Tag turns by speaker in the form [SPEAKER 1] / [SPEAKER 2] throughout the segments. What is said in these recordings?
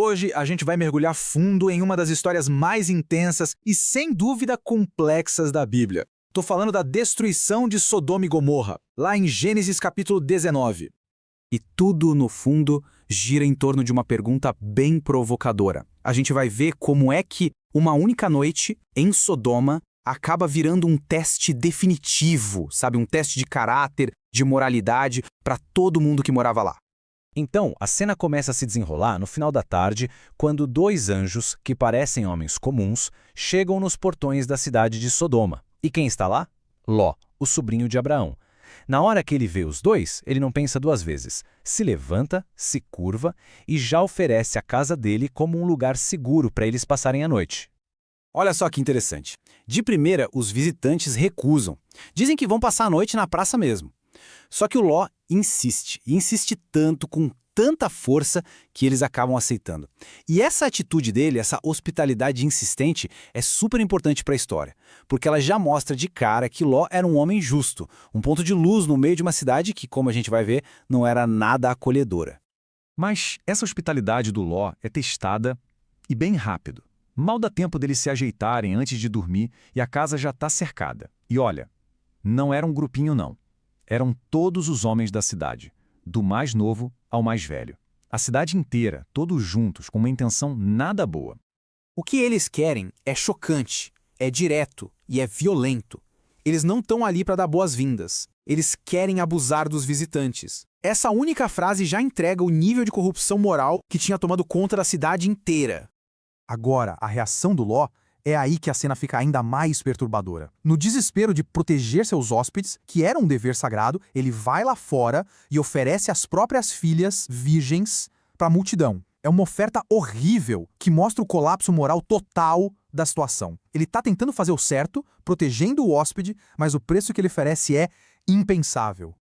[SPEAKER 1] Hoje a gente vai mergulhar fundo em uma das histórias mais intensas e, sem dúvida, complexas da Bíblia. Tô falando da destruição de Sodoma e Gomorra, lá em Gênesis capítulo 19.
[SPEAKER 2] E tudo, no fundo, gira em torno de uma pergunta bem provocadora. A gente vai ver como é que uma única noite, em Sodoma, acaba virando um teste definitivo, sabe? Um teste de caráter, de moralidade, para todo mundo que morava lá.
[SPEAKER 3] Então, a cena começa a se desenrolar no final da tarde, quando dois anjos, que parecem homens comuns, chegam nos portões da cidade de Sodoma. E quem está lá? Ló, o sobrinho de Abraão. Na hora que ele vê os dois, ele não pensa duas vezes. Se levanta, se curva e já oferece a casa dele como um lugar seguro para eles passarem a noite.
[SPEAKER 2] Olha só que interessante. De primeira, os visitantes recusam. Dizem que vão passar a noite na praça mesmo. Só que o Ló insiste, e insiste tanto, com tanta força, que eles acabam aceitando. E essa atitude dele, essa hospitalidade insistente, é super importante para a história, porque ela já mostra de cara que Ló era um homem justo, um ponto de luz no meio de uma cidade que, como a gente vai ver, não era nada acolhedora.
[SPEAKER 4] Mas essa hospitalidade do Ló é testada e bem rápido. Mal dá tempo deles se ajeitarem antes de dormir e a casa já está cercada. E olha, não era um grupinho não. Eram todos os homens da cidade, do mais novo ao mais velho. A cidade inteira, todos juntos, com uma intenção nada boa.
[SPEAKER 2] O que eles querem é chocante, é direto e é violento. Eles não estão ali para dar boas-vindas. Eles querem abusar dos visitantes. Essa única frase já entrega o nível de corrupção moral que tinha tomado conta da cidade inteira.
[SPEAKER 5] Agora, a reação do Ló é aí que a cena fica ainda mais perturbadora. No desespero de proteger seus hóspedes, que era um dever sagrado, ele vai lá fora e oferece as próprias filhas virgens para a multidão. É uma oferta horrível que mostra o colapso moral total da situação. Ele está tentando fazer o certo, protegendo o hóspede, mas o preço que ele oferece é impensável.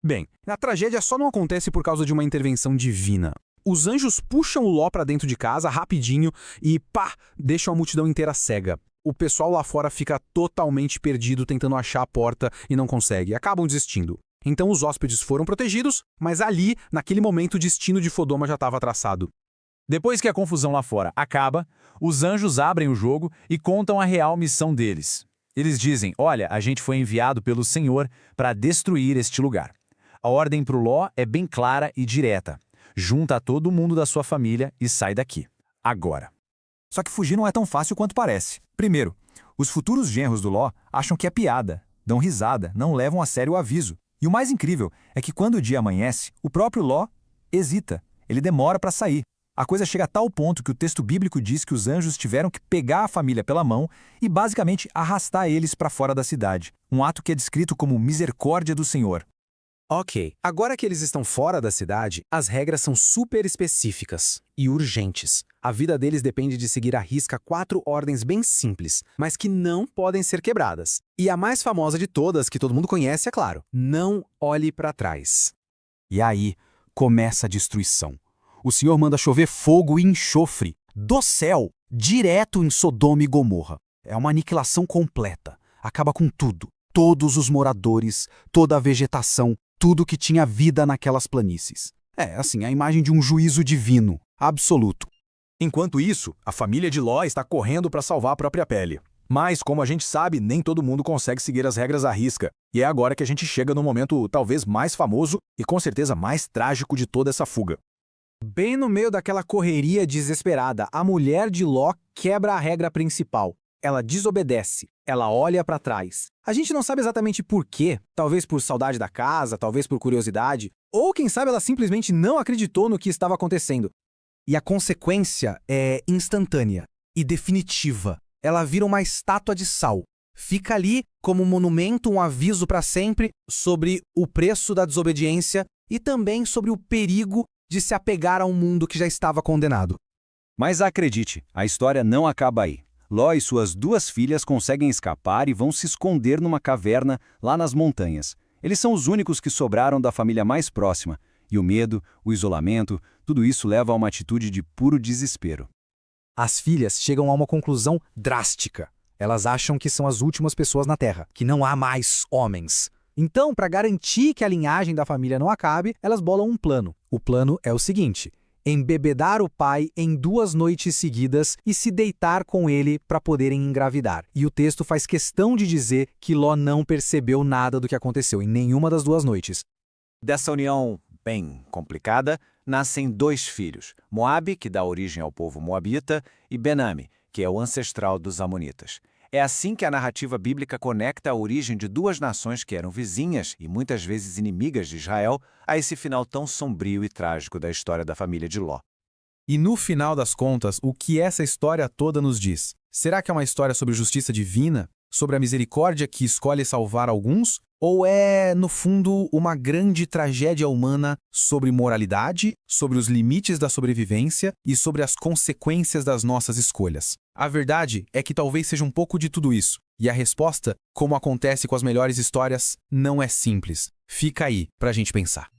[SPEAKER 2] Bem, a tragédia só não acontece por causa de uma intervenção divina. Os anjos puxam o Ló para dentro de casa rapidinho e, pá, deixam a multidão inteira cega. O pessoal lá fora fica totalmente perdido tentando achar a porta e não consegue, acabam desistindo. Então os hóspedes foram protegidos, mas ali, naquele momento, o destino de Sodoma já estava traçado.
[SPEAKER 4] Depois que a confusão lá fora acaba, os anjos abrem o jogo e contam a real missão deles. Eles dizem, olha, a gente foi enviado pelo Senhor para destruir este lugar. A ordem para o Ló é bem clara e direta. Junta todo mundo da sua família e sai daqui. Agora.
[SPEAKER 5] Só que fugir não é tão fácil quanto parece. Primeiro, os futuros genros do Ló acham que é piada, dão risada, não levam a sério o aviso. E o mais incrível é que quando o dia amanhece, o próprio Ló hesita. Ele demora para sair. A coisa chega a tal ponto que o texto bíblico diz que os anjos tiveram que pegar a família pela mão e basicamente arrastar eles para fora da cidade. Um ato que é descrito como misericórdia do Senhor.
[SPEAKER 2] Ok, agora que eles estão fora da cidade, as regras são super específicas e urgentes. A vida deles depende de seguir à risca 4 ordens bem simples, mas que não podem ser quebradas. E a mais famosa de todas, que todo mundo conhece, é claro: não olhe para trás.
[SPEAKER 5] E aí começa a destruição. O Senhor manda chover fogo e enxofre do céu, direto em Sodoma e Gomorra. É uma aniquilação completa. Acaba com tudo. Todos os moradores, toda a vegetação, tudo que tinha vida naquelas planícies. É, assim, a imagem de um juízo divino, absoluto.
[SPEAKER 1] Enquanto isso, a família de Ló está correndo para salvar a própria pele. Mas, como a gente sabe, nem todo mundo consegue seguir as regras à risca. E é agora que a gente chega no momento talvez mais famoso e com certeza mais trágico de toda essa fuga.
[SPEAKER 2] Bem no meio daquela correria desesperada, a mulher de Ló quebra a regra principal. Ela desobedece, ela olha para trás. A gente não sabe exatamente por quê, talvez por saudade da casa, talvez por curiosidade, ou quem sabe ela simplesmente não acreditou no que estava acontecendo. E a consequência é instantânea e definitiva. Ela vira uma estátua de sal. Fica ali como um monumento, um aviso para sempre sobre o preço da desobediência e também sobre o perigo de se apegar a um mundo que já estava condenado.
[SPEAKER 3] Mas acredite, a história não acaba aí. Ló e suas 2 filhas conseguem escapar e vão se esconder numa caverna lá nas montanhas. Eles são os únicos que sobraram da família mais próxima, e o medo, o isolamento, tudo isso leva a uma atitude de puro desespero.
[SPEAKER 2] As filhas chegam a uma conclusão drástica. Elas acham que são as últimas pessoas na Terra, que não há mais homens. Então, para garantir que a linhagem da família não acabe, elas bolam um plano. O plano é o seguinte: embebedar o pai em 2 noites seguidas e se deitar com ele para poderem engravidar. E o texto faz questão de dizer que Ló não percebeu nada do que aconteceu em nenhuma das 2 noites.
[SPEAKER 3] Dessa união bem complicada, nascem 2 filhos, Moabe, que dá origem ao povo moabita, e Benami, que é o ancestral dos amonitas. É assim que a narrativa bíblica conecta a origem de 2 nações que eram vizinhas e muitas vezes inimigas de Israel a esse final tão sombrio e trágico da história da família de Ló.
[SPEAKER 5] E no final das contas, o que essa história toda nos diz? Será que é uma história sobre justiça divina? Sobre a misericórdia que escolhe salvar alguns? Ou é, no fundo, uma grande tragédia humana sobre moralidade, sobre os limites da sobrevivência e sobre as consequências das nossas escolhas? A verdade é que talvez seja um pouco de tudo isso. E a resposta, como acontece com as melhores histórias, não é simples. Fica aí pra gente pensar.